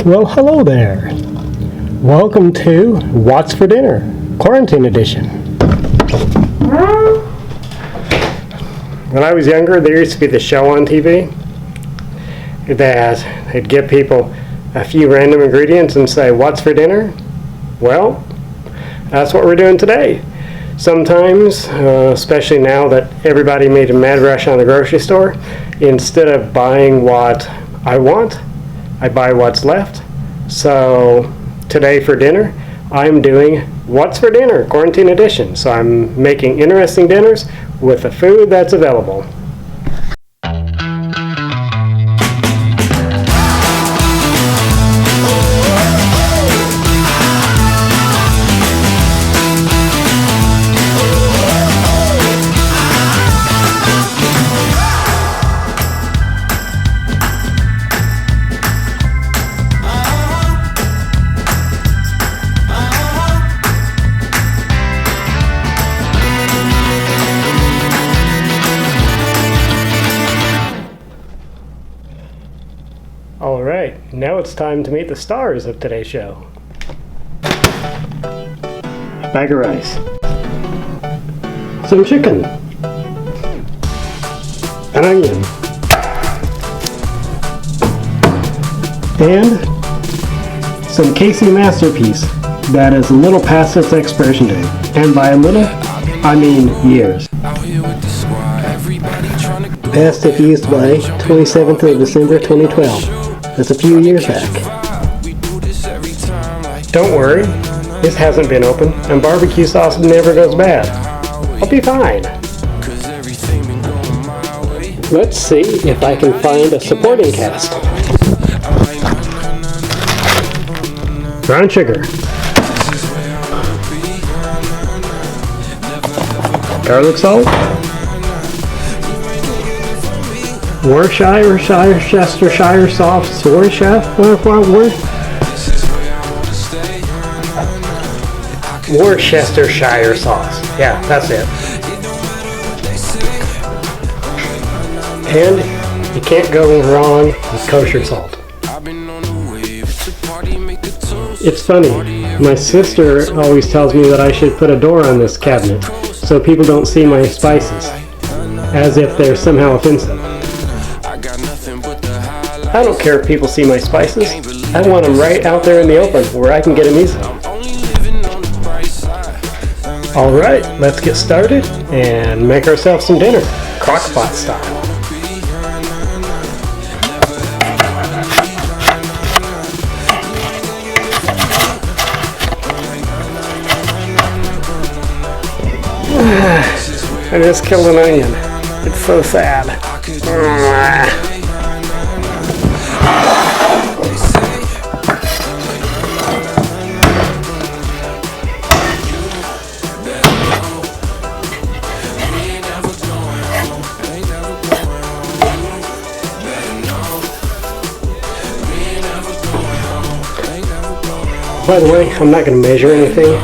Well, hello there. Welcome to What's for Dinner, Quarantine Edition. When I was younger, there used to be the show on TV that they'd give people a few random ingredients and say, "What's for dinner?" Well, that's what we're doing today. Sometimes, especially now that everybody made a mad rush on the grocery store, instead of buying what I want, I buy what's left. So today for dinner, I'm doing What's for Dinner, Quarantine Edition. So I'm making interesting dinners with the food that's available. Alright, now it's time to meet the stars of today's show. Bag of rice. Some chicken. An onion. And some Casey masterpiece that is a little past its expiration date. And by a little, I mean years. Passed if used by 27th of December 2012. That's a few years back. Don't worry, this hasn't been opened, and barbecue sauce never goes bad. I'll be fine. Let's see if I can find a supporting cast. Brown sugar. Garlic salt. Worcestershire sauce, Worcestershire sauce. Yeah, that's it. And you can't go wrong with kosher salt. It's funny, my sister always tells me that I should put a door on this cabinet so people don't see my spices, as if they're somehow offensive. I don't care if people see my spices. I want them right out there in the open where I can get them easily. Alright, let's get started and make ourselves some dinner, crock-pot style. I just killed an onion. It's so sad. By the way, I'm not going to measure anything.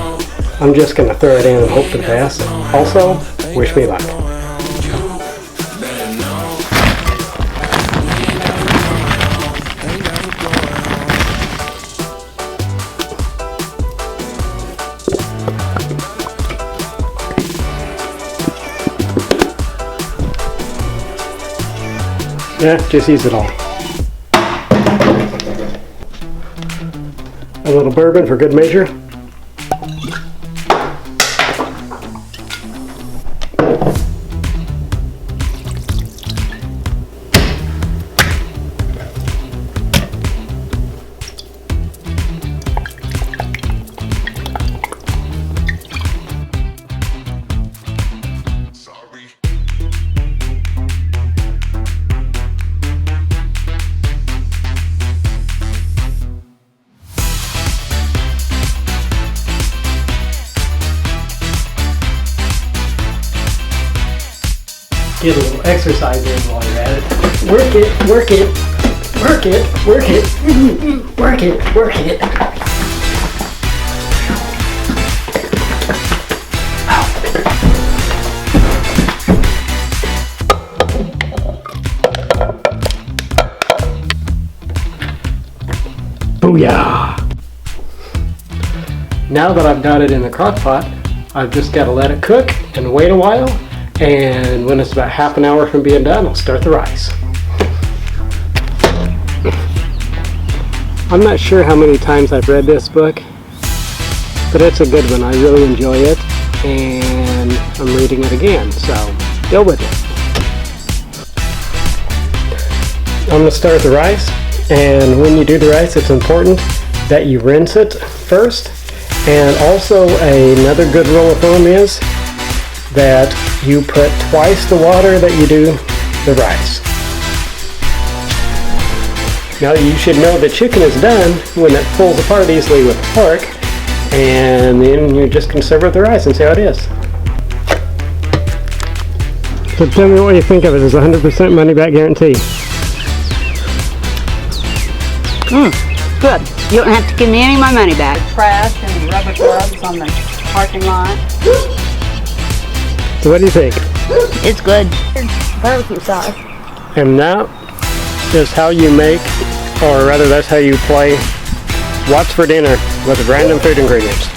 I'm just going to throw it in and hope for the best. Also, wish me luck. Yeah, just use it all. A little bourbon for good measure. Get a little exercise in while you're at it. Work it, work it, work it, work it, work it, work it. Oh yeah! Now that I've got it in the crock pot, I've just got to let it cook and wait a while, and when it's about half an hour from being done, I'll start the rice. I'm not sure how many times I've read this book, but it's a good one. I really enjoy it, and I'm reading it again, so deal with it. I'm going to start the rice, and when you do the rice, it's important that you rinse it first, and also another good rule of thumb is that you put twice the water that you do the rice. Now you should know the chicken is done when it pulls apart easily with the fork, and then you just can serve it with the rice and see how it is. So tell me what you think of it. It's 100% money back guarantee. Good. You don't have to give me any of my money back. Trash and rubber gloves on the parking lot. So what do you think? It's good. Barbecue sauce. And that is how you make, or rather that's how you play What's for Dinner with random food ingredients.